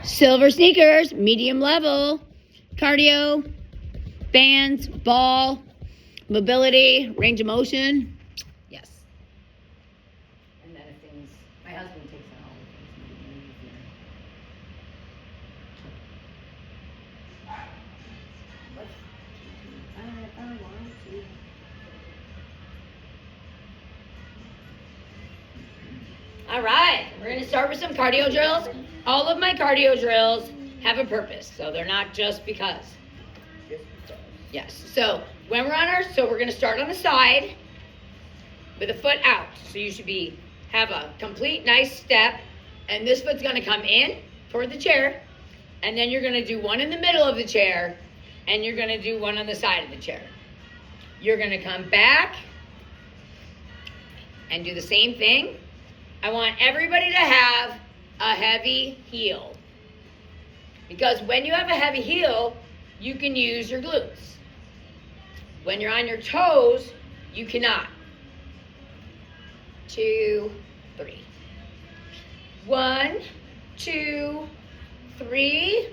Silver sneakers, medium level, cardio, bands, ball, mobility, range of motion. Yes. And then if things, my husband takes on all the things maybe easier. If I want to. All right, we're going to start with some cardio drills. All of my cardio drills have a purpose, so they're not just because. Yes, so when we're on we're going to start on the side with a foot out. So you should have a complete nice step, and this foot's going to come in toward the chair, and then you're going to do one in the middle of the chair, and you're going to do one on the side of the chair. You're going to come back and do the same thing. I want everybody to have a heavy heel, because when you have a heavy heel, you can use your glutes. When you're on your toes, you cannot. 2, 3. 1, 2, 3.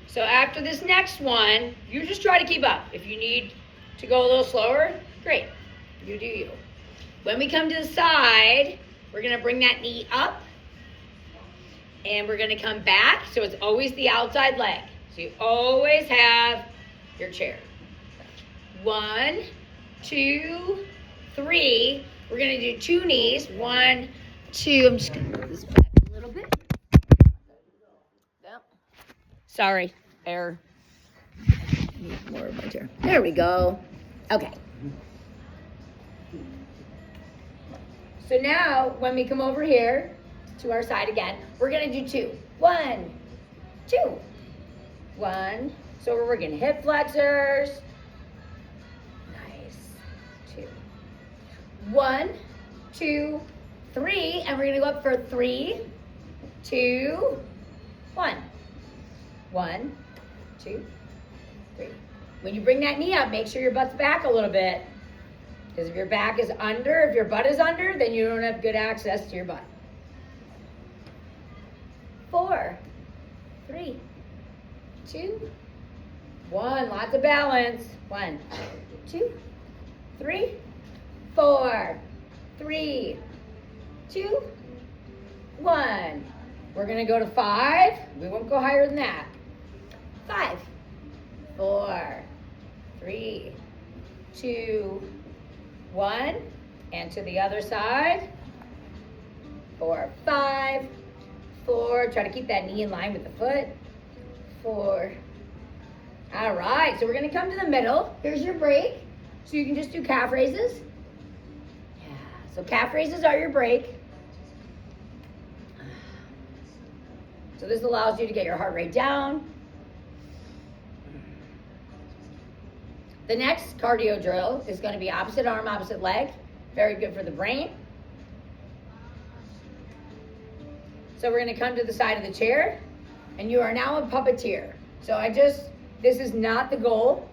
So after this next one, you just try to keep up. If you need to go a little slower, great. You do you. When we come to the side, we're going to bring that knee up, and we're going to come back. So it's always the outside leg. So you always have your chair. 1, 2, 3. We're going to do 2 knees. 1, 2. I'm just going to move this back a little bit. Sorry, error. Need more of my chair. There we go. Okay. So now, when we come over here to our side again, we're going to do 2. 1, 2. 1. So we're working hip flexors. Nice. 2. 1, 2, 3. And we're going to go up for 3, 2, 1. 1, 2, 3. When you bring that knee up, make sure your butt's back a little bit. Because if your back is under, if your butt is under, then you don't have good access to your butt. 4, 3, 2, 1. Lots of balance. 1, 2, 3, 4, 3, 2, 1. We're going to go to 5. We won't go higher than that. 5, 4, 3, 2, 1. And to the other side. 4, 5, 4. Try to keep that knee in line with the foot. 4. All right, so we're going to come to the middle. Here's your break. So you can just do calf raises. Yeah, so calf raises are your break. So this allows you to get your heart rate down. The next cardio drill is going to be opposite arm, opposite leg. Very good for the brain. So we're going to come to the side of the chair, and you are now a puppeteer. So this is not the goal.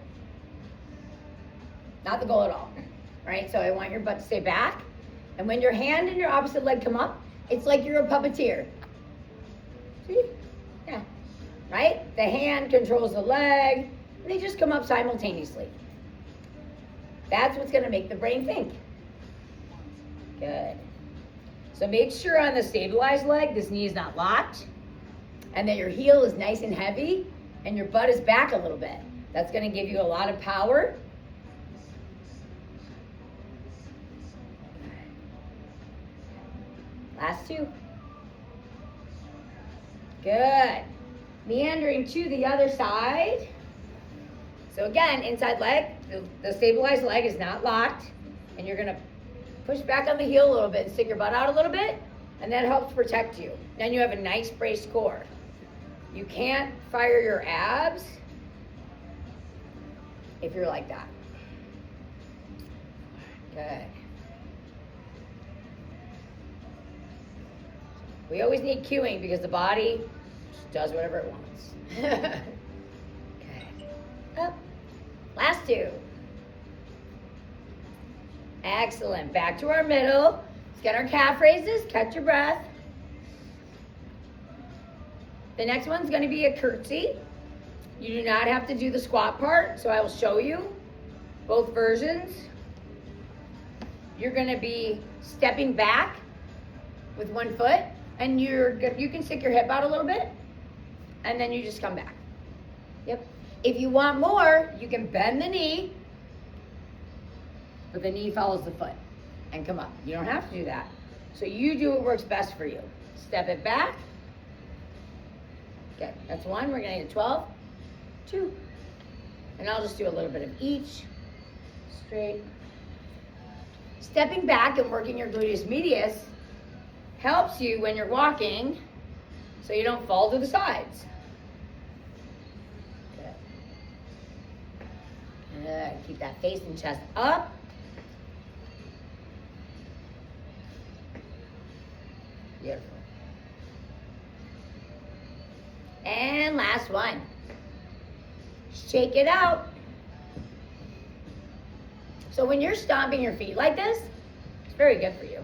Not the goal at all, right? So I want your butt to stay back. And when your hand and your opposite leg come up, it's like you're a puppeteer. See? Yeah. Right? The hand controls the leg. They just come up simultaneously. That's what's going to make the brain think. Good. So make sure on the stabilized leg, this knee is not locked, and that your heel is nice and heavy, and your butt is back a little bit. That's going to give you a lot of power. Last 2. Good. Meandering to the other side. So again, inside leg, the stabilized leg is not locked, and you're going to push back on the heel a little bit and stick your butt out a little bit, and that helps protect you. Then you have a nice braced core. You can't fire your abs if you're like that. Good. We always need cueing because the body just does whatever it wants. Okay. Up. Last 2. Excellent. Back to our middle. Let's get our calf raises. Catch your breath. The next one's gonna be a curtsy. You do not have to do the squat part, so I will show you both versions. You're gonna be stepping back with one foot, and you can stick your hip out a little bit, and then you just come back. Yep. If you want more, you can bend the knee, but the knee follows the foot, and come up. You don't have to do that. So you do what works best for you. Step it back. Okay, that's one. We're gonna get 12, 2. And I'll just do a little bit of each. Straight. Stepping back and working your gluteus medius helps you when you're walking so you don't fall to the sides. Good. Keep that face and chest up. Beautiful. And last one. Shake it out. So when you're stomping your feet like this, it's very good for you.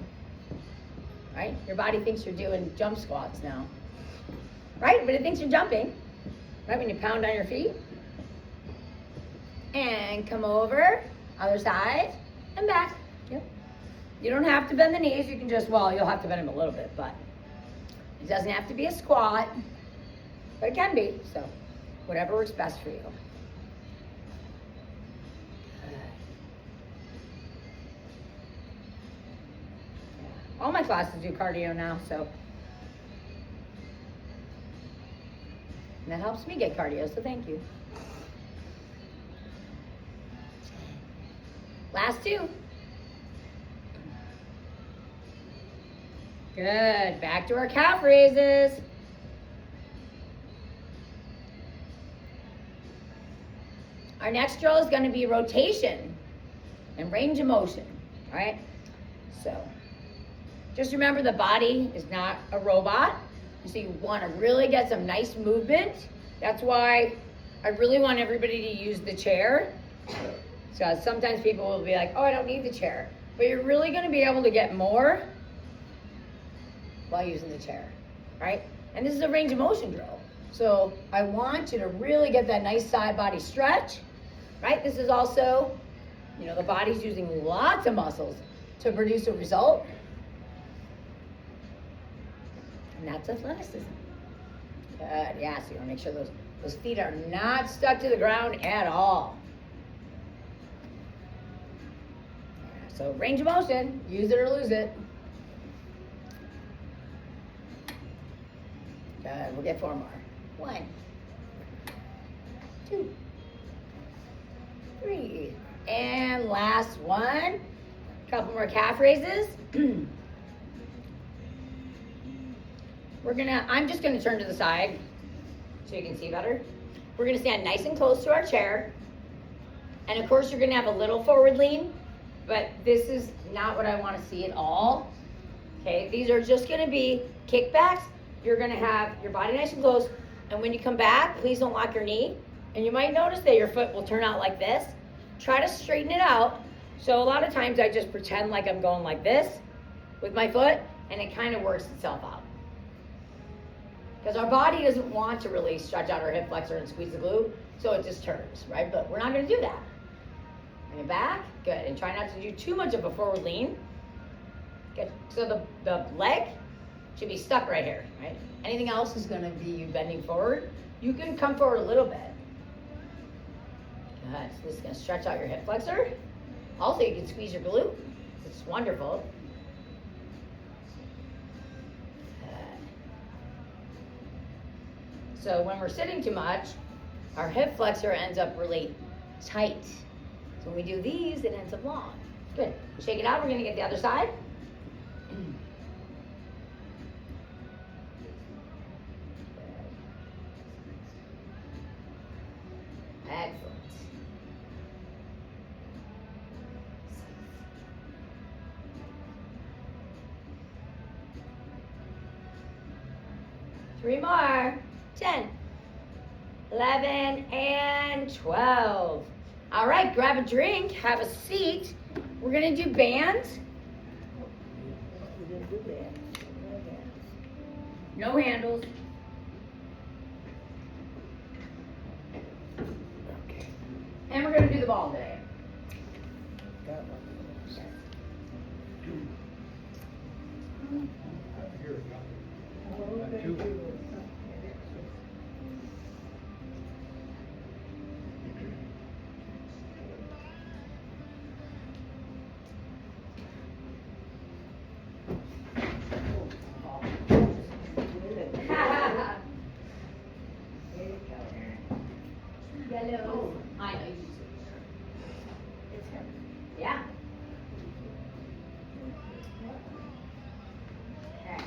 Right? Your body thinks you're doing jump squats now. Right? But it thinks you're jumping. Right? When you pound on your feet. And come over, other side, and back. Yep. You don't have to bend the knees. You can just, well, you'll have to bend them a little bit, but it doesn't have to be a squat. But it can be, so whatever works best for you. All my classes do cardio now, so. And that helps me get cardio, so thank you. Last 2. Good. Back to our calf raises. Our next drill is going to be rotation and range of motion. All right? So, just remember the body is not a robot. So you want to really get some nice movement. That's why I really want everybody to use the chair. So sometimes people will be like, oh, I don't need the chair. But you're really going to be able to get more while using the chair, right? And this is a range of motion drill. So I want you to really get that nice side body stretch, right? This is also, the body's using lots of muscles to produce a result. And that's athleticism. Good, yeah, so you want to make sure those feet are not stuck to the ground at all. So range of motion, use it or lose it. Good, we'll get 4 more. 1, 2, 3. And last one. Couple more calf raises. I'm just gonna turn to the side so you can see better. We're gonna stand nice and close to our chair. And of course you're gonna have a little forward lean, but this is not what I wanna see at all. Okay, these are just gonna be kickbacks. You're gonna have your body nice and close, and when you come back, please don't lock your knee. And you might notice that your foot will turn out like this. Try to straighten it out. So a lot of times I just pretend like I'm going like this with my foot, and it kind of works itself out. Because our body doesn't want to really stretch out our hip flexor and squeeze the glute, so it just turns, right? But we're not gonna do that. Bring it back, good. And try not to do too much of a forward lean. Good, so the leg should be stuck right here, right? Anything else is gonna be you bending forward. You can come forward a little bit. Good, so this is gonna stretch out your hip flexor. Also, you can squeeze your glute. It's wonderful. So when we're sitting too much, our hip flexor ends up really tight. So when we do these, it ends up long. Good. Shake it out. We're going to get the other side. Excellent. Three more. 10, 11, and 12. All right, grab a drink, have a seat. We're gonna do bands. No handles. we're gonna do the ball today. Yellow. I know you do. It's him. Yeah. Okay.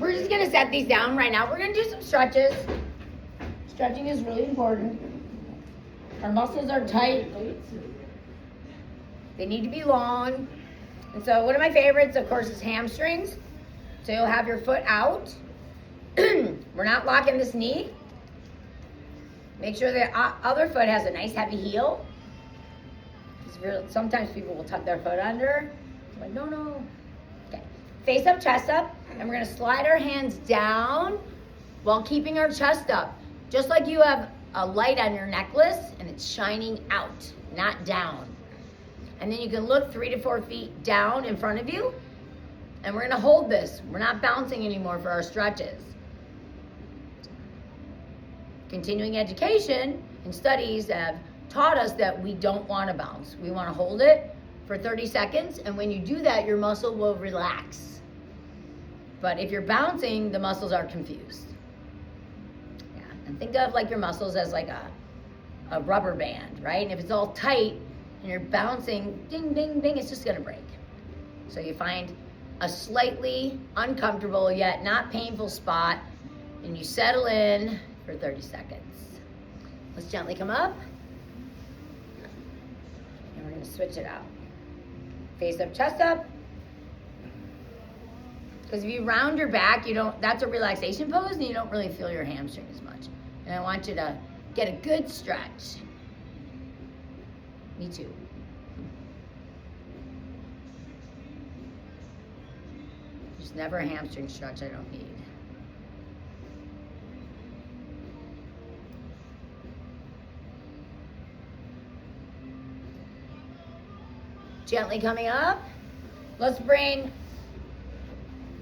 We're just gonna set these down right now. We're gonna do some stretches. Stretching is really important. Our muscles are tight. They need to be long. And so one of my favorites, of course, is hamstrings. So you'll have your foot out. We're not locking this knee. Make sure the other foot has a nice heavy heel. Sometimes people will tuck their foot under. I'm like, no. Okay. Face up, chest up. And we're going to slide our hands down while keeping our chest up. Just like you have a light on your necklace and it's shining out, not down. And then you can look 3 to 4 feet down in front of you. And we're going to hold this. We're not bouncing anymore for our stretches. Continuing education and studies have taught us that we don't want to bounce. We want to hold it for 30 seconds, and when you do that, your muscle will relax. But if you're bouncing, the muscles are confused. Yeah, and think of like your muscles as like a rubber band, right? And if it's all tight and you're bouncing, ding, ding, ding, it's just gonna break. So you find a slightly uncomfortable yet not painful spot, and you settle in for 30 seconds. Let's gently come up. And we're gonna switch it out. Face up, chest up. Because if you round your back, that's a relaxation pose and you don't really feel your hamstring as much. And I want you to get a good stretch. Me too. There's never a hamstring stretch I don't need. Gently coming up. Let's bring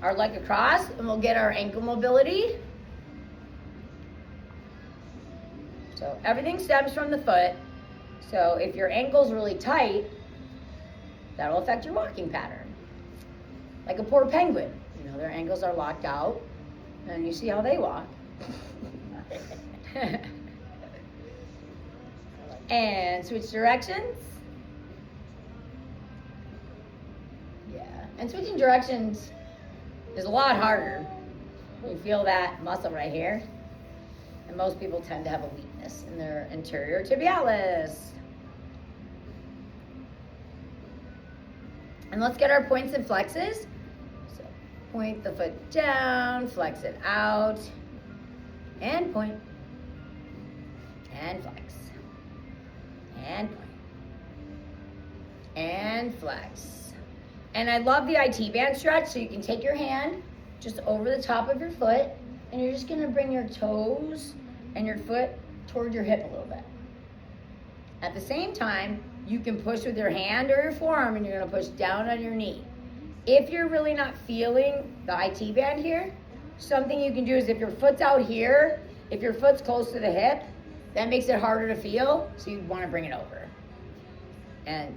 our leg across and we'll get our ankle mobility. So everything stems from the foot. So if your ankle's really tight, that'll affect your walking pattern. Like a poor penguin, their ankles are locked out and you see how they walk. And switch directions. And switching directions is a lot harder. You feel that muscle right here. And most people tend to have a weakness in their anterior tibialis. And let's get our points and flexes. So point the foot down, flex it out, and point, and flex, and point, and flex. And I love the IT band stretch, so you can take your hand just over the top of your foot, and you're just gonna bring your toes and your foot toward your hip a little bit. At the same time, you can push with your hand or your forearm, and you're gonna push down on your knee. If you're really not feeling the IT band here, something you can do is if your foot's out here, if your foot's close to the hip, that makes it harder to feel, so you wanna bring it over. And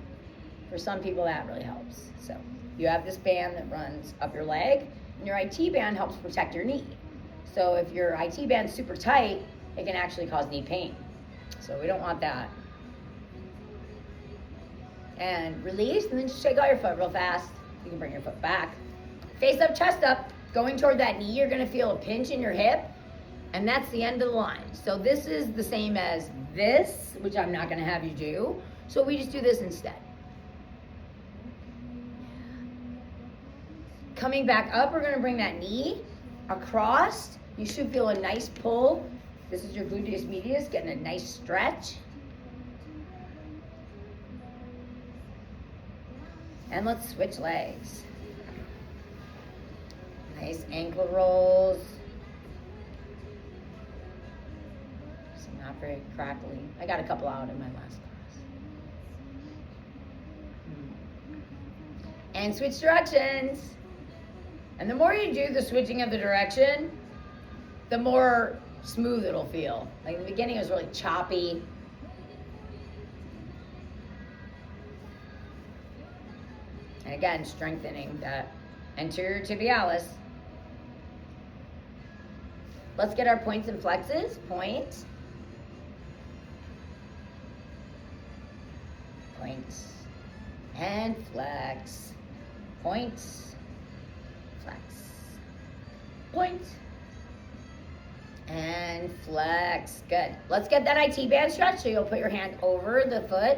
for some people, that really helps. So you have this band that runs up your leg, and your IT band helps protect your knee. So if your IT band's super tight, it can actually cause knee pain. So we don't want that. And release, and then just shake out your foot real fast. You can bring your foot back. Face up, chest up. Going toward that knee, you're gonna feel a pinch in your hip, and that's the end of the line. So this is the same as this, which I'm not gonna have you do. So we just do this instead. Coming back up, we're gonna bring that knee across. You should feel a nice pull. This is your gluteus medius, getting a nice stretch. And let's switch legs. Nice ankle rolls. Not very crackly. I got a couple out in my last class. And switch directions. And the more you do the switching of the direction, the more smooth it'll feel. Like in the beginning it was really choppy. And again, strengthening that anterior tibialis. Let's get our points and flexes. Point. Point. And flex. Point. Flex. Point. And flex. Good. Let's get that IT band stretch. So you'll put your hand over the foot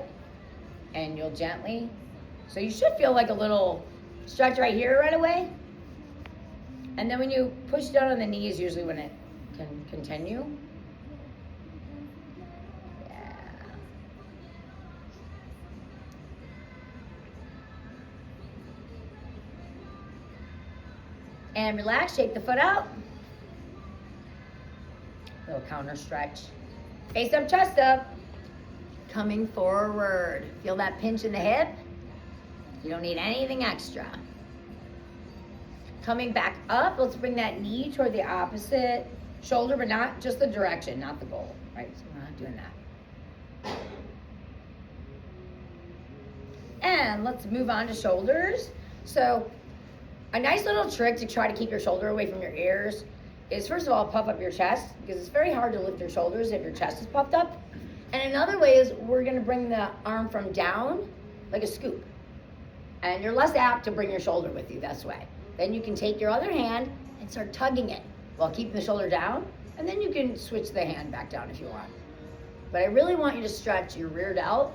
and you'll gently. So you should feel like a little stretch right here right away. And then when you push down on the knee is usually when it can continue. Yeah. And relax, shake the foot out. Little counter stretch. Face up, chest up. Coming forward. Feel that pinch in the hip? You don't need anything extra. Coming back up, let's bring that knee toward the opposite shoulder, but not just the direction, not the goal, right? So we're not doing that. And let's move on to shoulders. So a nice little trick to try to keep your shoulder away from your ears is, first of all, puff up your chest, because it's very hard to lift your shoulders if your chest is puffed up. And another way is we're gonna bring the arm from down, like a scoop. And you're less apt to bring your shoulder with you this way. Then you can take your other hand and start tugging it while keeping the shoulder down, and then you can switch the hand back down if you want. But I really want you to stretch your rear delt,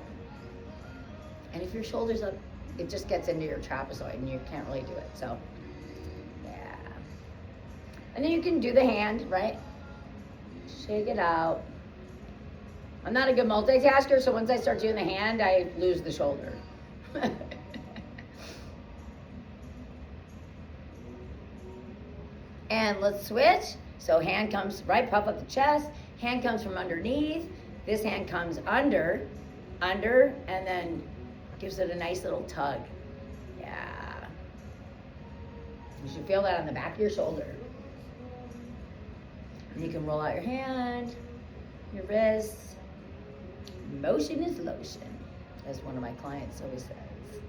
and if your shoulder's up, it just gets into your trapezoid and you can't really do it, so yeah. And then you can do the hand, right? Shake it out. I'm not a good multitasker, so once I start doing the hand, I lose the shoulder. And let's switch. So hand comes right, puff up the chest. Hand comes from underneath. This hand comes under, and then gives it a nice little tug. Yeah. You should feel that on the back of your shoulder. And you can roll out your hand, your wrist. Motion is lotion, as one of my clients always says.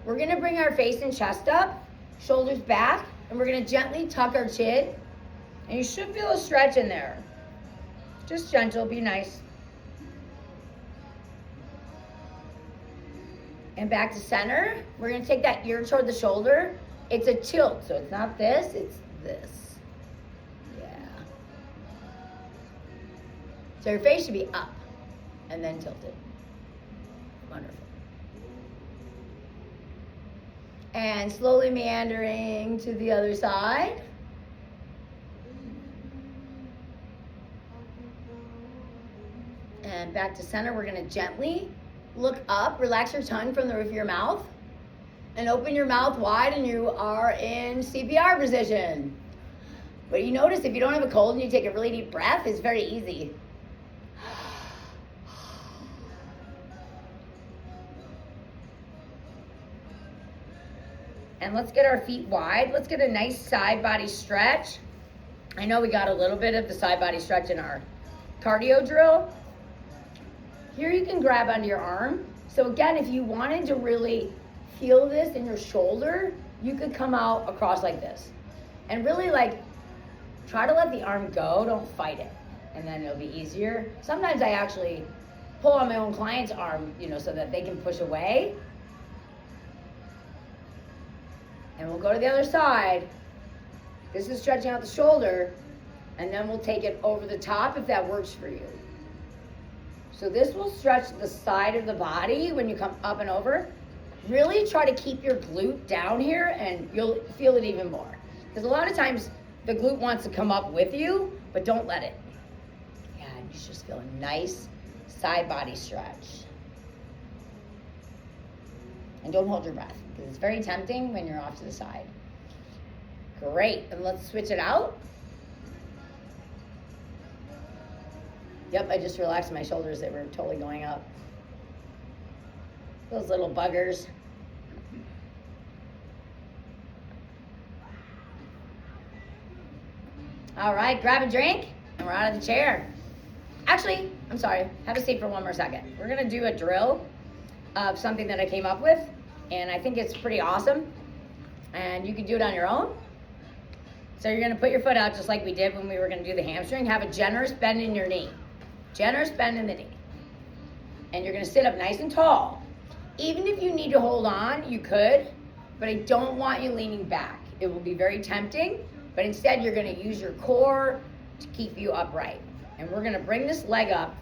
We're gonna bring our face and chest up, shoulders back, and we're gonna gently tuck our chin. And you should feel a stretch in there. Just gentle, be nice. And back to center. We're gonna take that ear toward the shoulder. It's a tilt, so it's not this, it's this. Yeah. So your face should be up and then tilted. Wonderful. And slowly meandering to the other side. And back to center, we're gonna gently look up, relax your tongue from the roof of your mouth, and open your mouth wide, and you are in CPR position. But you notice if you don't have a cold and you take a really deep breath, it's very easy. And let's get our feet wide. Let's get a nice side body stretch. I know we got a little bit of the side body stretch in our cardio drill. Here you can grab onto your arm. So again, if you wanted to really feel this in your shoulder, you could come out across like this. And really like, try to let the arm go, don't fight it. And then it'll be easier. Sometimes I actually pull on my own client's arm, so that they can push away. And we'll go to the other side. This is stretching out the shoulder, and then we'll take it over the top if that works for you. So this will stretch the side of the body when you come up and over. Really try to keep your glute down here, and you'll feel it even more. Because a lot of times the glute wants to come up with you, but don't let it. Yeah, and you just feel a nice side body stretch. And don't hold your breath, because it's very tempting when you're off to the side. Great, and let's switch it out. Yep, I just relaxed my shoulders. They were totally going up. Those little buggers. All right, grab a drink, and we're out of the chair. Actually, I'm sorry, have a seat for one more second. We're gonna do a drill of something that I came up with, and I think it's pretty awesome. And you can do it on your own. So you're gonna put your foot out just like we did when we were gonna do the hamstring. Have a generous bend in your knee. Generous bend in the knee. And you're gonna sit up nice and tall. Even if you need to hold on, you could, but I don't want you leaning back. It will be very tempting, but instead you're gonna use your core to keep you upright. And we're gonna bring this leg up,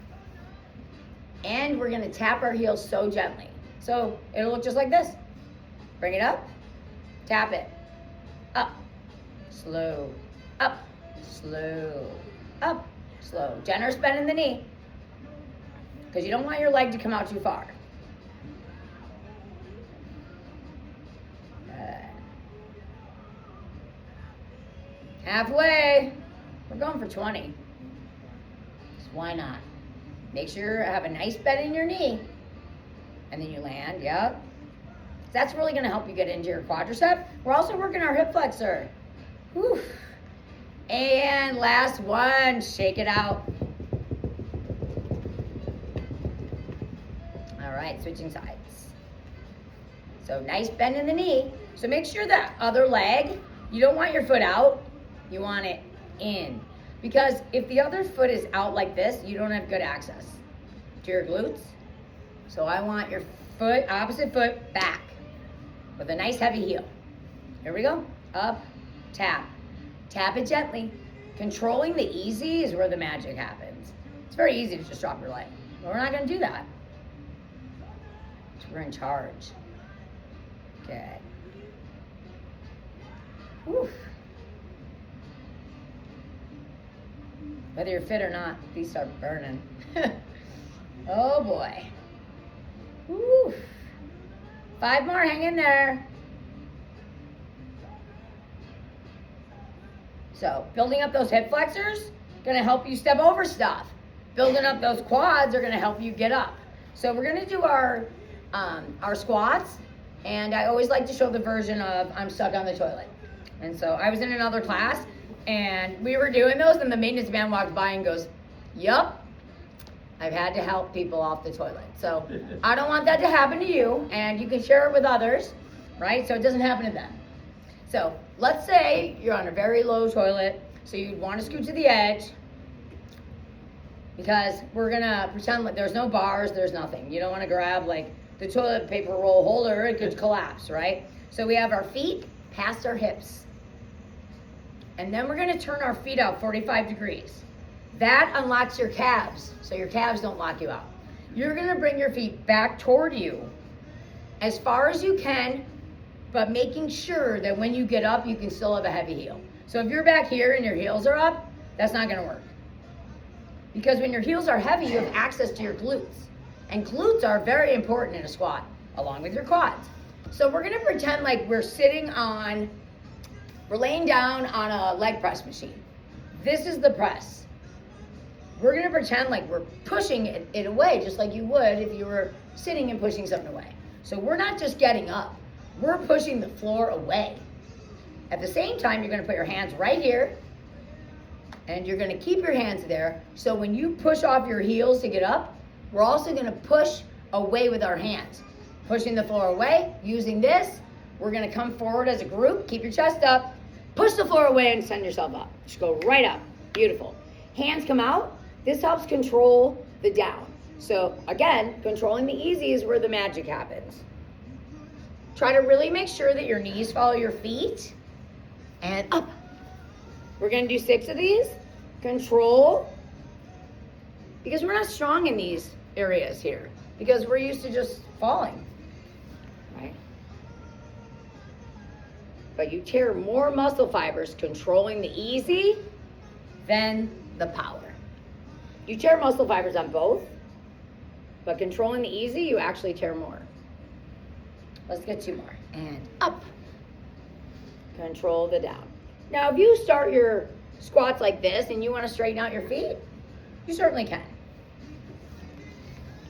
and we're gonna tap our heels so gently. So it'll look just like this. Bring it up, tap it, up, slow, up, slow, up, slow. Generous bend in the knee, because you don't want your leg to come out too far. Halfway. We're going for 20. So why not? Make sure you have a nice bend in your knee. And then you land, yep. That's really gonna help you get into your quadricep. We're also working our hip flexor. Whew. And last one, shake it out. All right, switching sides. So nice bend in the knee. So make sure that other leg, you don't want your foot out, you want it in. Because if the other foot is out like this, you don't have good access to your glutes. So I want your foot, opposite foot, back with a nice heavy heel. Here we go. Up, tap. Tap it gently. Controlling the easy is where the magic happens. It's very easy to just drop your leg. But we're not going to do that. We're in charge. Good. Whew. Whether you're fit or not, these start burning. Oh boy. Woo. 5 more, hang in there. So building up those hip flexors, gonna help you step over stuff. Building up those quads are gonna help you get up. So we're gonna do our squats, and I always like to show the version of I'm stuck on the toilet. And so I was in another class, and we were doing those, and the maintenance man walked by and goes, yup, I've had to help people off the toilet. So I don't want that to happen to you, and you can share it with others, right? So it doesn't happen to them. So let's say you're on a very low toilet, so you'd want to scoot to the edge, because we're gonna pretend like there's no bars, there's nothing. You don't want to grab like the toilet paper roll holder, it could collapse, right? So we have our feet past our hips. And then we're gonna turn our feet out 45 degrees. That unlocks your calves, so your calves don't lock you out. You're gonna bring your feet back toward you as far as you can, but making sure that when you get up, you can still have a heavy heel. So if you're back here and your heels are up, that's not gonna work. Because when your heels are heavy, you have access to your glutes. And glutes are very important in a squat, along with your quads. So we're gonna pretend like we're laying down on a leg press machine. This is the press. We're gonna pretend like we're pushing it away, just like you would if you were sitting and pushing something away. So we're not just getting up, we're pushing the floor away. At the same time, you're gonna put your hands right here, and you're gonna keep your hands there, so when you push off your heels to get up, we're also gonna push away with our hands. Pushing the floor away, using this, we're gonna come forward as a group, keep your chest up, push the floor away and send yourself up. Just go right up, beautiful. Hands come out, this helps control the down. So again, controlling the easy is where the magic happens. Try to really make sure that your knees follow your feet, and up. We're gonna do 6 of these, control, because we're not strong in these areas here, because we're used to just falling, right? But you tear more muscle fibers controlling the easy than the power. You tear muscle fibers on both, but controlling the easy, you actually tear more. Let's get 2 more. And up. Control the down. Now, if you start your squats like this and you want to straighten out your feet, you certainly can.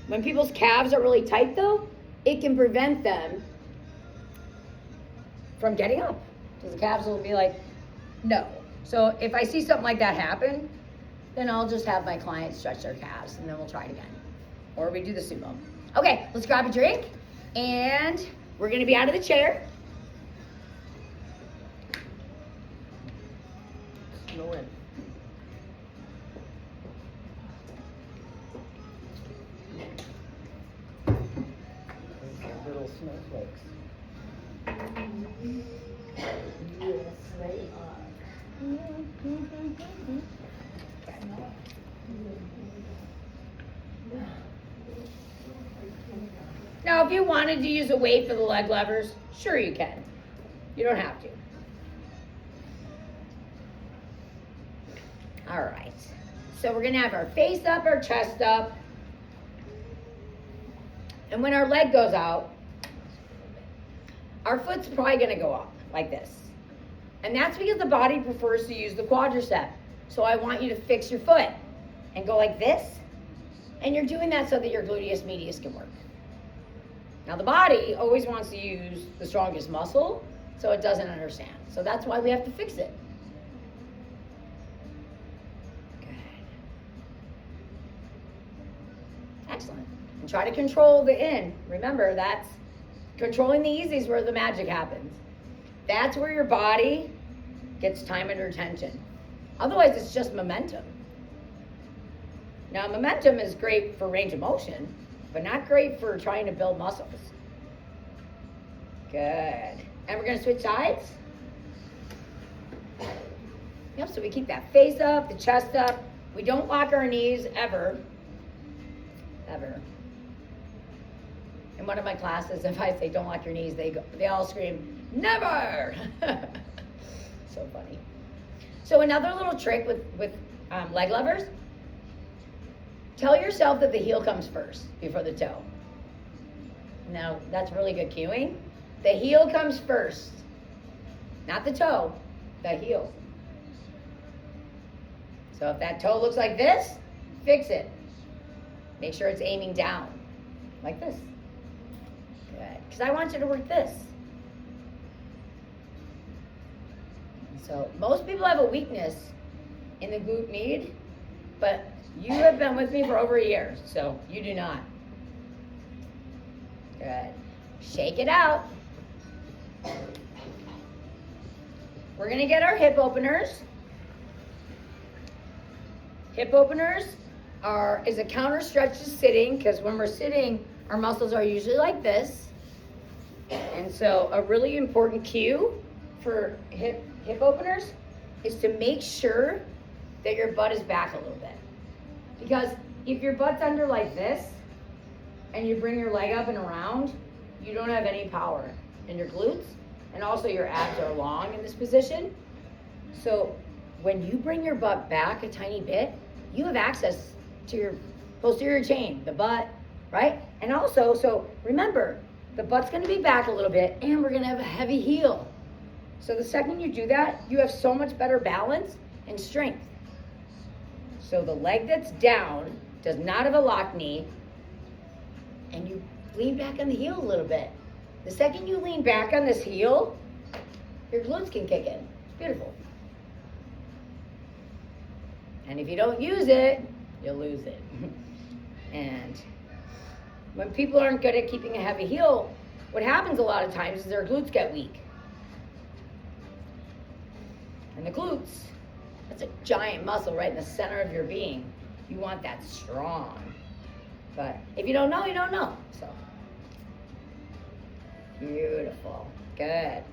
When people's calves are really tight though, it can prevent them from getting up. Because the calves will be like, no. So if I see something like that happen, then I'll just have my clients stretch their calves and then we'll try it again. Or we do the sumo. Okay, let's grab a drink and we're gonna be out of the chair. No in. Little snowflakes. Yes, they are. Now, if you wanted to use a weight for the leg levers, sure you can. You don't have to. All right. So we're gonna have our face up, our chest up. And when our leg goes out, our foot's probably gonna go up like this. And that's because the body prefers to use the quadricep. So I want you to fix your foot and go like this. And you're doing that so that your gluteus medius can work. Now the body always wants to use the strongest muscle, so it doesn't understand. So that's why we have to fix it. Good. Excellent. And try to control the in. Remember, that's controlling the easy is where the magic happens. That's where your body gets time under tension. Otherwise, it's just momentum. Now, momentum is great for range of motion, but not great for trying to build muscles. Good. And we're going to switch sides. Yep, so we keep that face up, the chest up. We don't lock our knees ever. Ever. In one of my classes, if I say don't lock your knees, they all scream, never! So funny. So another little trick with leg levers, tell yourself that the heel comes first before the toe. Now, that's really good cueing. The heel comes first. Not the toe, the heel. So if that toe looks like this, fix it. Make sure it's aiming down, like this. Good, because I want you to work this. So most people have a weakness in the glute med, but you have been with me for over a year, so you do not. Good. Shake it out. We're gonna get our hip openers. Hip openers is a counter stretch to sitting, because when we're sitting, our muscles are usually like this. And so a really important cue for hip openers is to make sure that your butt is back a little bit. Because if your butt's under like this and you bring your leg up and around, you don't have any power in your glutes, and also your abs are long in this position. So when you bring your butt back a tiny bit, you have access to your posterior chain, the butt, right? And also, so remember, the butt's gonna be back a little bit and we're gonna have a heavy heel. So the second you do that, you have so much better balance and strength. So the leg that's down does not have a locked knee, and you lean back on the heel a little bit. The second you lean back on this heel, your glutes can kick in. It's beautiful. And if you don't use it, you'll lose it. And when people aren't good at keeping a heavy heel, what happens a lot of times is their glutes get weak. And the glutes, that's a giant muscle right in the center of your being. You want that strong. But if you don't know, you don't know. So, beautiful. Good.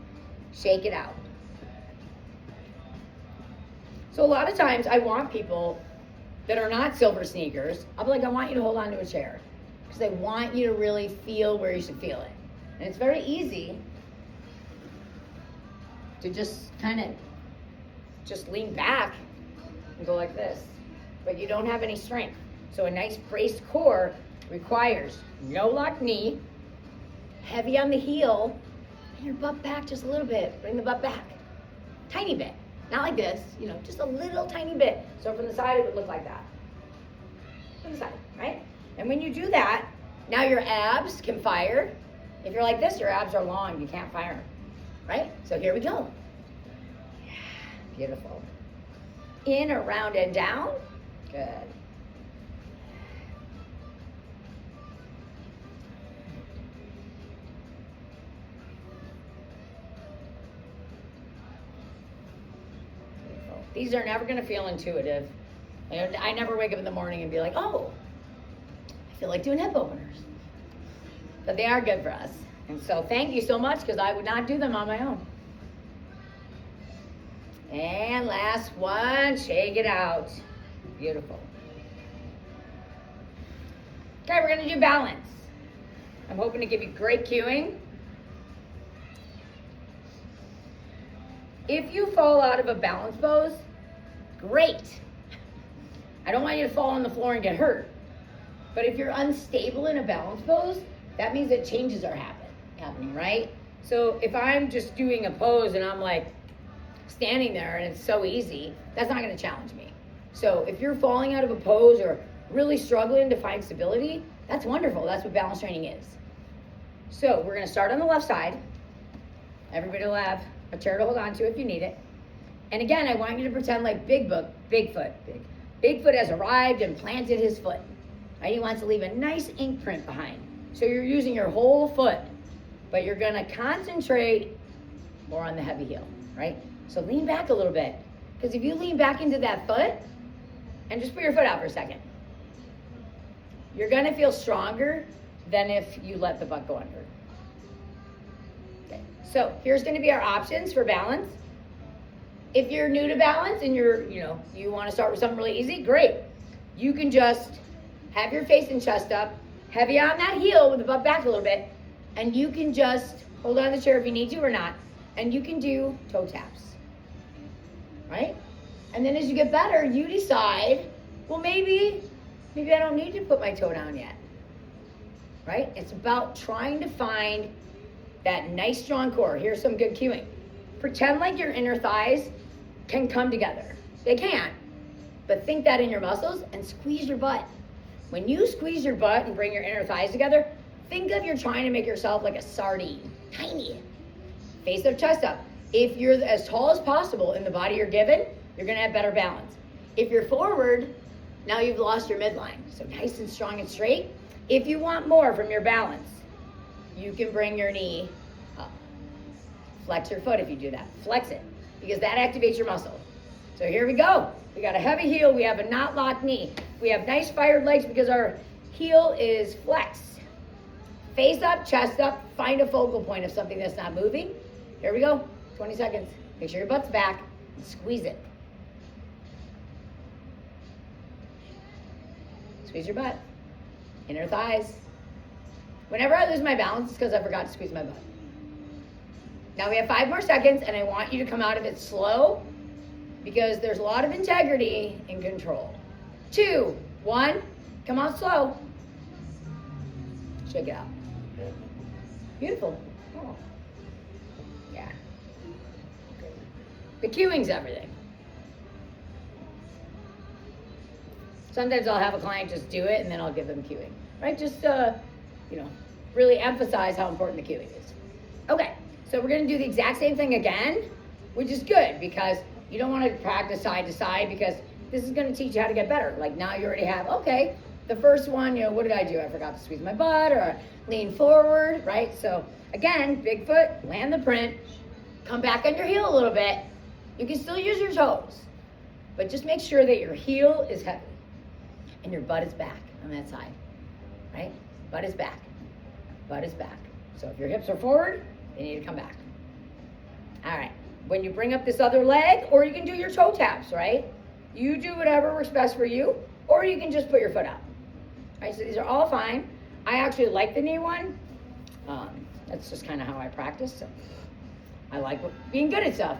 Shake it out. So a lot of times I want people that are not silver sneakers, I'll be like, I want you to hold on to a chair. Because I want you to really feel where you should feel it. And it's very easy to just kind of just lean back and go like this. But you don't have any strength. So a nice braced core requires no locked knee, heavy on the heel, and your butt back just a little bit. Bring the butt back. Tiny bit. Not like this, you know, just a little tiny bit. So from the side, it would look like that. From the side, right? And when you do that, now your abs can fire. If you're like this, your abs are long, you can't fire them, right? So here we go. Yeah, beautiful. In, around, and down. Good. Beautiful. These are never going to feel intuitive. And I never wake up in the morning and be like, oh, I feel like doing hip openers. But they are good for us. And so thank you so much, because I would not do them on my own. And last one, shake it out. Beautiful. Okay, we're going to do balance. I'm hoping to give you great cueing. If you fall out of a balance pose, great. I don't want you to fall on the floor and get hurt. But if you're unstable in a balance pose, that means that changes are happening, right? So if I'm just doing a pose and I'm like standing there and it's so easy, that's not going to challenge me. So if you're falling out of a pose or really struggling to find stability, that's wonderful. That's what balance training is. So we're going to start on the left side. Everybody will have a chair to hold on to if you need it. And again, I want you to pretend like Bigfoot has arrived and planted his foot. Right? He wants to leave a nice ink print behind. So you're using your whole foot, but you're going to concentrate more on the heavy heel, right? So lean back a little bit, because if you lean back into that foot and just put your foot out for a second, you're going to feel stronger than if you let the butt go under. Okay. So here's going to be our options for balance. If you're new to balance and you want to start with something really easy, great. You can just have your face and chest up, heavy on that heel with the butt back a little bit, and you can just hold on to the chair if you need to or not, and you can do toe taps, right? And then as you get better, you decide, well, maybe I don't need to put my toe down yet, right? It's about trying to find that nice strong core. Here's some good cueing. Pretend like your inner thighs can come together. They can't, but think that in your muscles and squeeze your butt. When you squeeze your butt and bring your inner thighs together, think of you're trying to make yourself like a sardine, tiny. Face up, chest up. If you're as tall as possible in the body you're given, you're gonna have better balance. If you're forward, now you've lost your midline. So nice and strong and straight. If you want more from your balance, you can bring your knee up. Flex your foot if you do that. Flex it, because that activates your muscle. So here we go. We got a heavy heel, we have a not locked knee. We have nice fired legs because our heel is flexed. Face up, chest up, find a focal point of something that's not moving. Here we go, 20 seconds. Make sure your butt's back and squeeze it. Squeeze your butt, inner thighs. Whenever I lose my balance, it's because I forgot to squeeze my butt. Now we have 5 more seconds, and I want you to come out of it slow, because there's a lot of integrity in control. 2, 1, come out slow. Shake it out. Beautiful. Oh. Yeah. The cueing's everything. Sometimes I'll have a client just do it, and then I'll give them cueing. Right? Just, really emphasize how important the cueing is. Okay, so we're going to do the exact same thing again, which is good, because you don't want to practice side to side, because this is going to teach you how to get better. Like now you already have, okay, the first one, what did I do? I forgot to squeeze my butt or lean forward, right? So again, big foot, land the print, come back on your heel a little bit. You can still use your toes, but just make sure that your heel is heavy and your butt is back on that side, right? Butt is back, butt is back. So if your hips are forward, they need to come back. All right. When you bring up this other leg, or you can do your toe taps, right? You do whatever works best for you, or you can just put your foot out. Right, so these are all fine. I actually like the knee one. That's just kind of how I practice. So I like being good at stuff.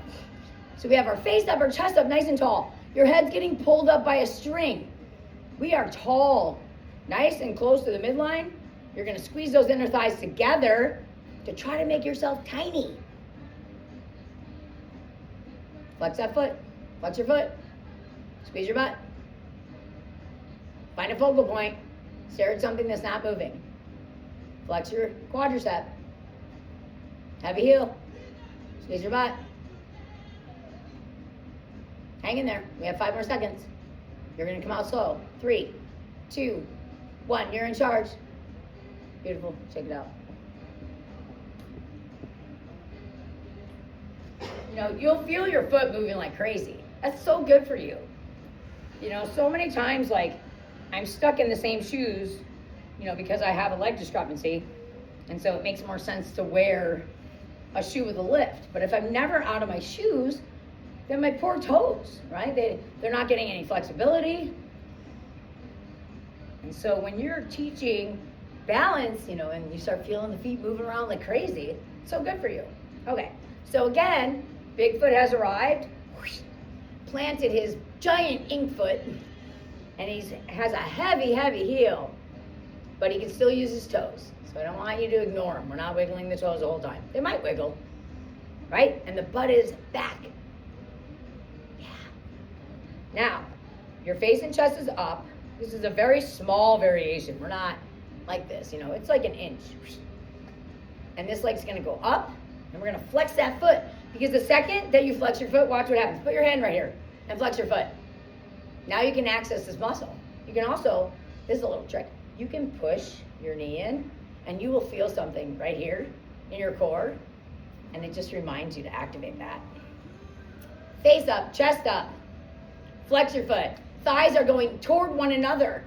So we have our face up, our chest up, nice and tall. Your head's getting pulled up by a string. We are tall, nice and close to the midline. You're gonna squeeze those inner thighs together to try to make yourself tiny. Flex that foot, flex your foot, squeeze your butt. Find a focal point, Stare at something that's not moving. Flex your quadricep. Heavy heel. Squeeze your butt. Hang in there. We have 5 more seconds. You're going to come out slow. 3, 2, 1. You're in charge. Beautiful. Shake it out. You know, you'll feel your foot moving like crazy. That's so good for you. You know, so many times, like, I'm stuck in the same shoes, you know, because I have a leg discrepancy. And so it makes more sense to wear a shoe with a lift. But if I'm never out of my shoes, then my poor toes, right? They're not getting any flexibility. And so when you're teaching balance, you know, and you start feeling the feet moving around like crazy, it's so good for you. Okay, so again, Bigfoot has arrived, planted his giant ink foot, and he has a heavy, heavy heel, but he can still use his toes. So I don't want you to ignore him. We're not wiggling the toes the whole time. They might wiggle, right? And the butt is back. Yeah. Now, your face and chest is up. This is a very small variation. We're not like this, you know, it's like an inch. And this leg's gonna go up, and we're gonna flex that foot. Because the second that you flex your foot, watch what happens. Put your hand right here and flex your foot. Now you can access this muscle. You can also, this is a little trick, you can push your knee in, and you will feel something right here in your core, and it just reminds you to activate that. Face up, chest up, flex your foot. Thighs are going toward one another,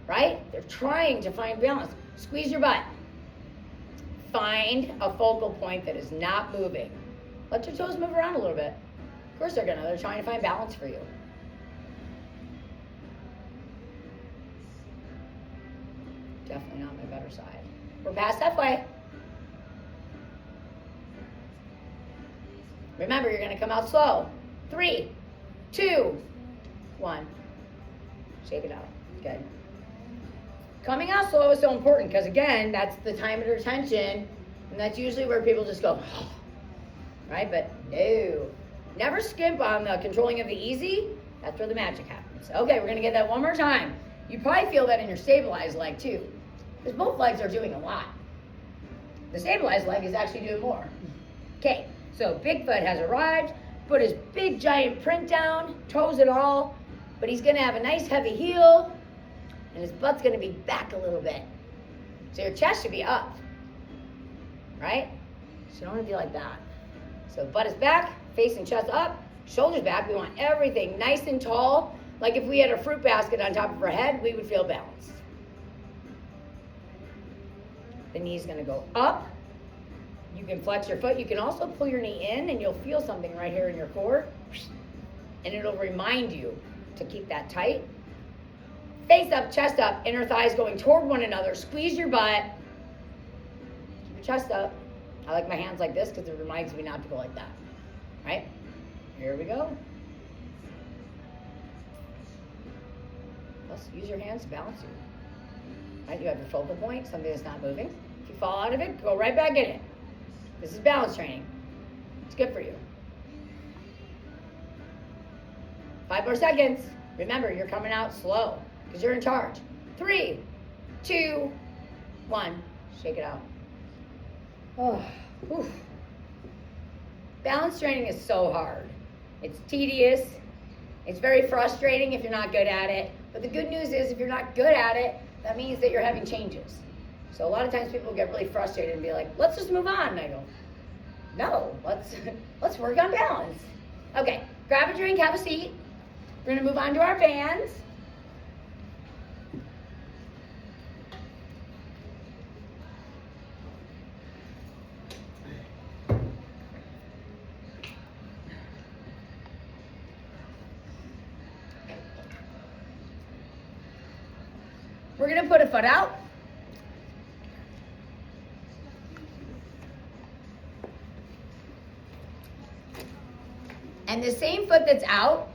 right? They're trying to find balance. Squeeze your butt. Find a focal point that is not moving. Let your toes move around a little bit. Of course they're gonna. They're trying to find balance for you. Definitely not my better side. We're past halfway. Remember, you're gonna come out slow. 3, 2, 1. Shake it out. Good. Coming out slow is so important because, again, that's the time of retention, and that's usually where people just go, right? But no. Never skimp on the controlling of the easy. That's where the magic happens. Okay, we're going to get that one more time. You probably feel that in your stabilized leg, too, because both legs are doing a lot. The stabilized leg is actually doing more. Okay, so Bigfoot has arrived, put his big giant print down, toes and all, but he's going to have a nice heavy heel, and his butt's going to be back a little bit. So your chest should be up, right? So you don't want to be like that. So butt is back, face and chest up, shoulders back. We want everything nice and tall. Like if we had a fruit basket on top of our head, we would feel balanced. The knee's going to go up. You can flex your foot. You can also pull your knee in, and you'll feel something right here in your core. And it'll remind you to keep that tight. Face up, chest up, inner thighs going toward one another. Squeeze your butt. Keep your chest up. I like my hands like this because it reminds me not to go like that. Right? Here we go. Let's use your hands to balance you. Right? You have your focal point, something that's not moving. If you fall out of it, go right back in it. This is balance training. It's good for you. 5 more seconds. Remember, you're coming out slow because you're in charge. 3, 2, 1. Shake it out. Oh, whew. Balance training is so hard. It's tedious. It's very frustrating if you're not good at it. But the good news is if you're not good at it, that means that you're having changes. So a lot of times people get really frustrated and be like, let's just move on. And I go, no, let's work on balance. Okay, grab a drink, have a seat. We're gonna move on to our bands. We're gonna put a foot out. And the same foot that's out,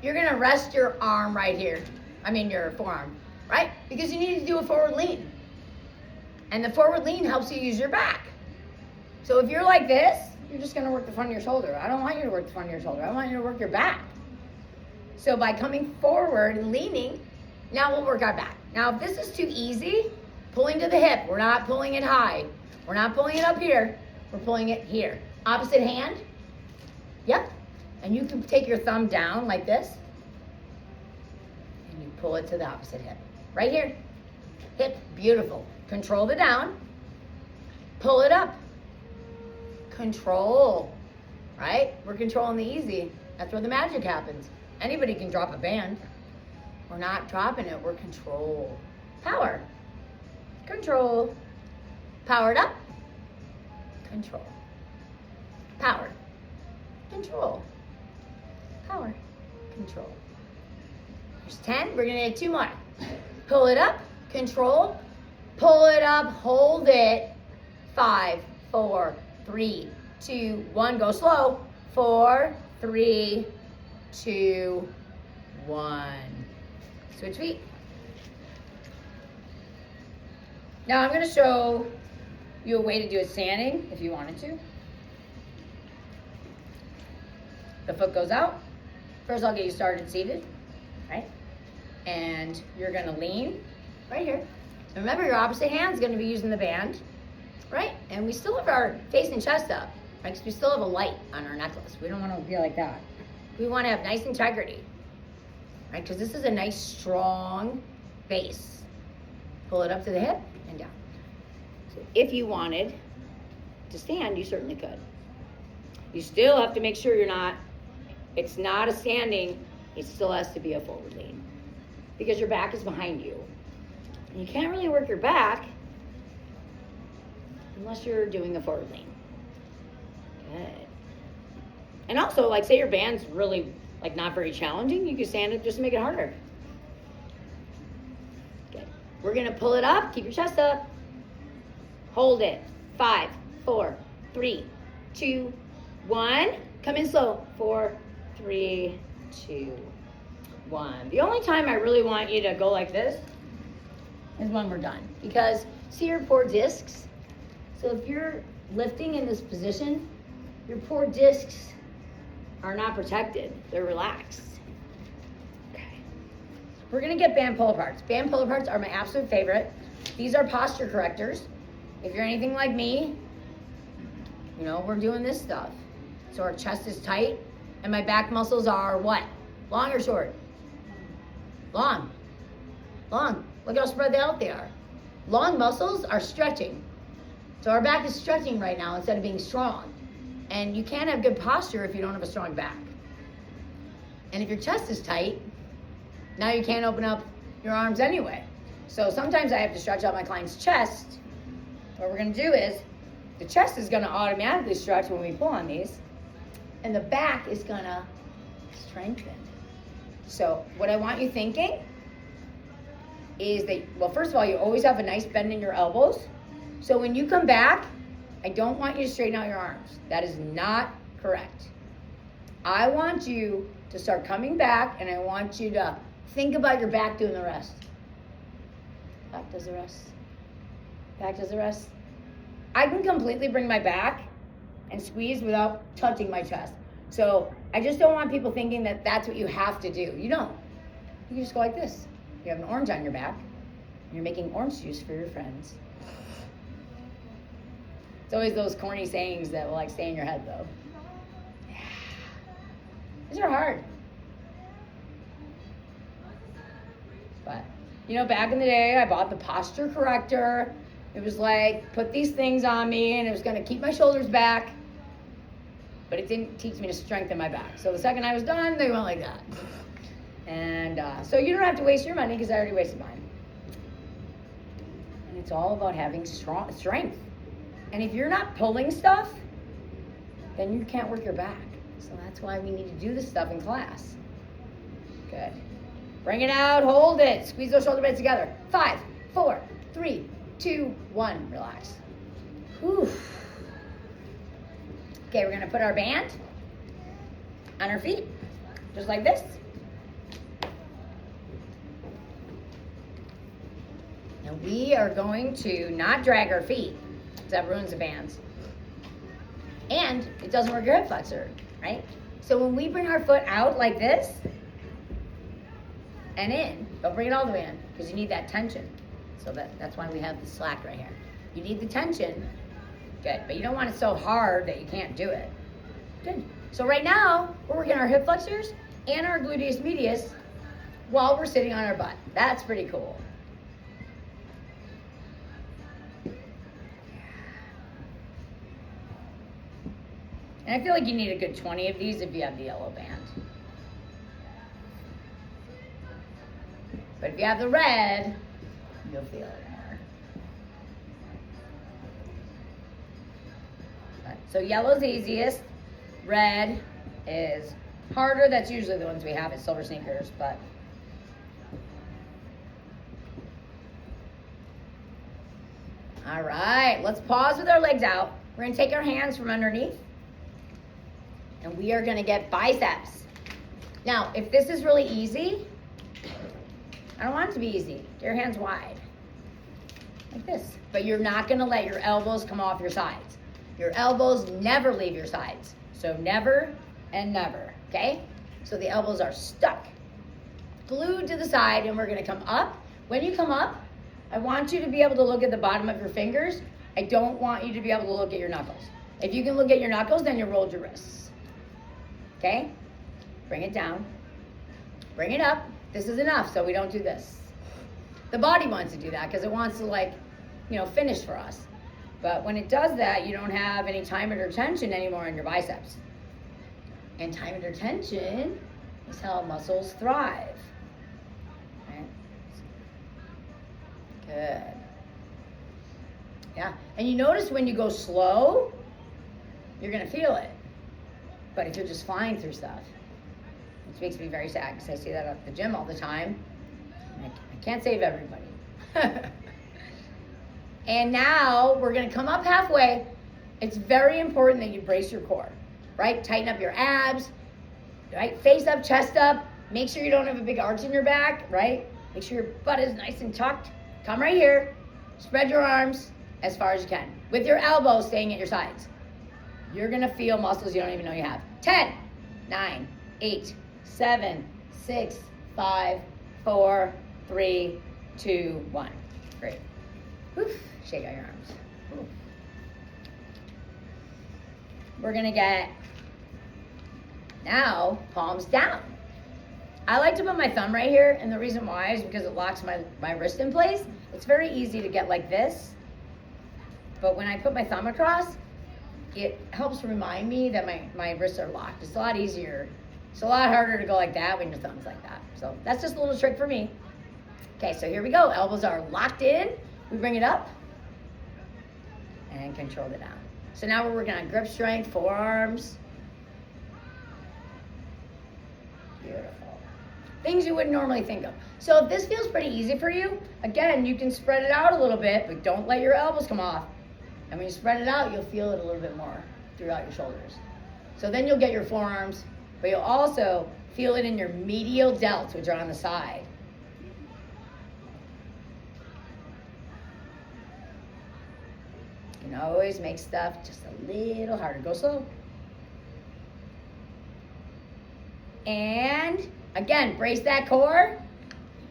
you're gonna rest your arm right here. Your forearm, right? Because you need to do a forward lean. And the forward lean helps you use your back. So if you're like this, you're just gonna work the front of your shoulder. I don't want you to work the front of your shoulder. I want you to work your back. So by coming forward and leaning, now we'll work our back. Now, if this is too easy, pulling to the hip. We're not pulling it high. We're not pulling it up here. We're pulling it here. Opposite hand. Yep. And you can take your thumb down like this. And you pull it to the opposite hip. Right here. Hip. Beautiful. Control the down. Pull it up. Control. Right? We're controlling the easy. That's where the magic happens. Anybody can drop a band. We're not dropping it. We're control. Power. Control. Powered up. Control. Power. Control. Power. Control. There's 10. We're going to do 2 more. Pull it up. Control. Pull it up. Hold it. 5, 4, 3, 2, 1. Go slow. 4, 3, 2, 1. Switch feet. Now I'm going to show you a way to do it standing if you wanted to. The foot goes out. First I'll get you started seated, right? And you're going to lean right here. And remember, your opposite hand's going to be using the band, right? And we still have our face and chest up, right? Because we still have a light on our necklace. We don't want to be like that. We want to have nice integrity, right? Because this is a nice, strong base. Pull it up to the hip and down. So if you wanted to stand, you certainly could. You still have to make sure it's not a standing, it still has to be a forward lean. Because your back is behind you. And you can't really work your back unless you're doing a forward lean. Good. And also, like, say your band's really, like, not very challenging, you can stand it just to make it harder. Good. We're going to pull it up. Keep your chest up. Hold it. 5, 4, 3, 2, 1. Come in slow. 4, 3, 2, 1. The only time I really want you to go like this is when we're done. Because see your poor discs? So if you're lifting in this position, your poor discs are not protected. They're relaxed. Okay. We're going to get band pull aparts. Band pull aparts are my absolute favorite. These are posture correctors. If you're anything like me, you know, we're doing this stuff. So our chest is tight and my back muscles are what? Long or short? Long. Long. Look how spread out they are. Long muscles are stretching. So our back is stretching right now instead of being strong. And you can't have good posture if you don't have a strong back. And if your chest is tight, now you can't open up your arms anyway. So sometimes I have to stretch out my client's chest. What we're going to do is the chest is going to automatically stretch when we pull on these. And the back is going to strengthen. So what I want you thinking is that, well, first of all, you always have a nice bend in your elbows. So when you come back, I don't want you to straighten out your arms. That is not correct. I want you to start coming back, and I want you to think about your back doing the rest. Back does the rest. Back does the rest. I can completely bring my back and squeeze without touching my chest. So I just don't want people thinking that that's what you have to do. You don't. You can just go like this. You have an orange on your back, and you're making orange juice for your friends. It's always those corny sayings that will like stay in your head though. Yeah. These are hard. But, you know, back in the day, I bought the posture corrector. It was like, put these things on me and it was gonna keep my shoulders back, but it didn't teach me to strengthen my back. So the second I was done, they went like that. And so you don't have to waste your money because I already wasted mine. And it's all about having strength. And if you're not pulling stuff, then you can't work your back. So that's why we need to do this stuff in class. Good. Bring it out, hold it. Squeeze those shoulder blades together. 5, 4, 3, 2, 1. Relax. Whew. Okay, we're gonna put our band on our feet, just like this. And we are going to not drag our feet, because that ruins the bands. And it doesn't work your hip flexor, right? So when we bring our foot out like this, and in, don't bring it all the way in. because you need that tension. So that's why we have the slack right here. You need the tension, good, but you don't want it so hard that you can't do it. Good. So right now, we're working our hip flexors and our gluteus medius while we're sitting on our butt. That's pretty cool. And I feel like you need a good 20 of these if you have the yellow band. But if you have the red, you'll feel it more. Right, so yellow's easiest. Red is harder. That's usually the ones we have at Silver Sneakers, but all right, let's pause with our legs out. We're gonna take our hands from underneath and we are gonna get biceps. Now, if this is really easy, I don't want it to be easy. Get your hands wide, like this. But you're not gonna let your elbows come off your sides. Your elbows never leave your sides. So never and never, okay? So the elbows are stuck, glued to the side, and we're gonna come up. When you come up, I want you to be able to look at the bottom of your fingers. I don't want you to be able to look at your knuckles. If you can look at your knuckles, then you rolled your wrists, okay? Bring it down, bring it up. This is enough, so we don't do this. The body wants to do that because it wants to finish for us. But when it does that, you don't have any time under tension anymore in your biceps. And time under tension is how muscles thrive. Right? Good. Yeah, and you notice when you go slow, you're gonna feel it. But if you're just flying through stuff, which makes me very sad because I see that at the gym all the time. I can't save everybody. And now we're gonna come up halfway. It's very important that you brace your core, right? Tighten up your abs, right? Face up, chest up. Make sure you don't have a big arch in your back, right? Make sure your butt is nice and tucked. Come right here. Spread your arms as far as you can with your elbows staying at your sides. You're gonna feel muscles you don't even know you have. 10, 9, 8, 7, 6, 5, 4, 3, 2, 1. Great. Whew. Shake out your arms. Ooh. We're gonna get now palms down. I like to put my thumb right here, and the reason why is because it locks my wrist in place. It's very easy to get like this, but when I put my thumb across, it helps remind me that my wrists are locked. It's a lot easier. It's a lot harder to go like that when your thumb's like that. So that's just a little trick for me. Okay, so here we go. Elbows are locked in. We bring it up and control it down. So now we're working on grip strength, forearms. Beautiful. Things you wouldn't normally think of. So if this feels pretty easy for you, again, you can spread it out a little bit, but don't let your elbows come off. And when you spread it out, you'll feel it a little bit more throughout your shoulders. So then you'll get your forearms, but you'll also feel it in your medial delts, which are on the side. You can always make stuff just a little harder. Go slow. And again, brace that core.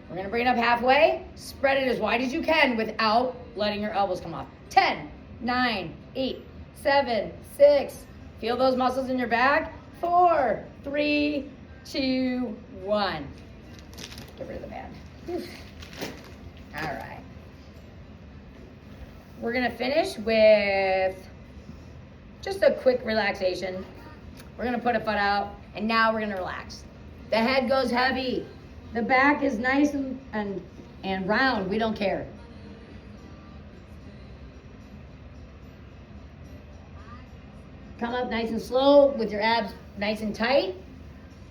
We're gonna bring it up halfway. Spread it as wide as you can without letting your elbows come off. 10, 9, 8, 7, 6. Feel those muscles in your back. 4, 3, 2, 1. Get rid of the band. Whew. All right. We're gonna finish with just a quick relaxation. We're gonna put a foot out, and now we're gonna relax. The head goes heavy. The back is nice and round. We don't care. Come up nice and slow with your abs nice and tight.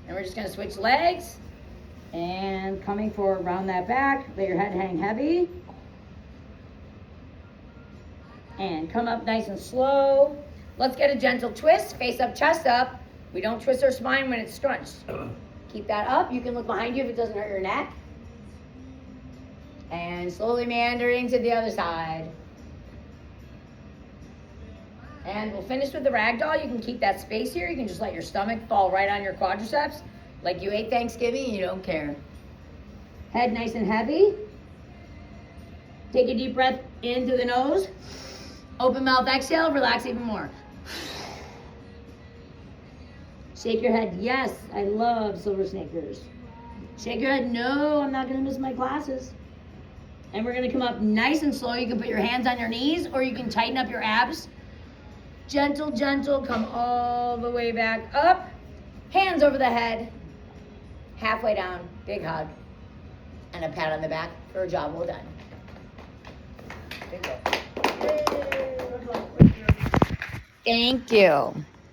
And we're just gonna switch legs. And coming for around that back, let your head hang heavy. And come up nice and slow. Let's get a gentle twist, face up, chest up. We don't twist our spine when it's scrunched. Keep that up. You can look behind you if it doesn't hurt your neck. And slowly meandering to the other side. And we'll finish with the ragdoll. You can keep that space here. You can just let your stomach fall right on your quadriceps like you ate Thanksgiving and you don't care. Head nice and heavy. Take a deep breath in through the nose. Open mouth, exhale, relax even more. Shake your head. Yes, I love Silver Snickers. Shake your head. No, I'm not going to miss my classes. And we're going to come up nice and slow. You can put your hands on your knees or you can tighten up your abs. Gentle, gentle. Come all the way back up. Hands over the head. Halfway down. Big hug. And a pat on the back for a job well done. Bingo. Thank you.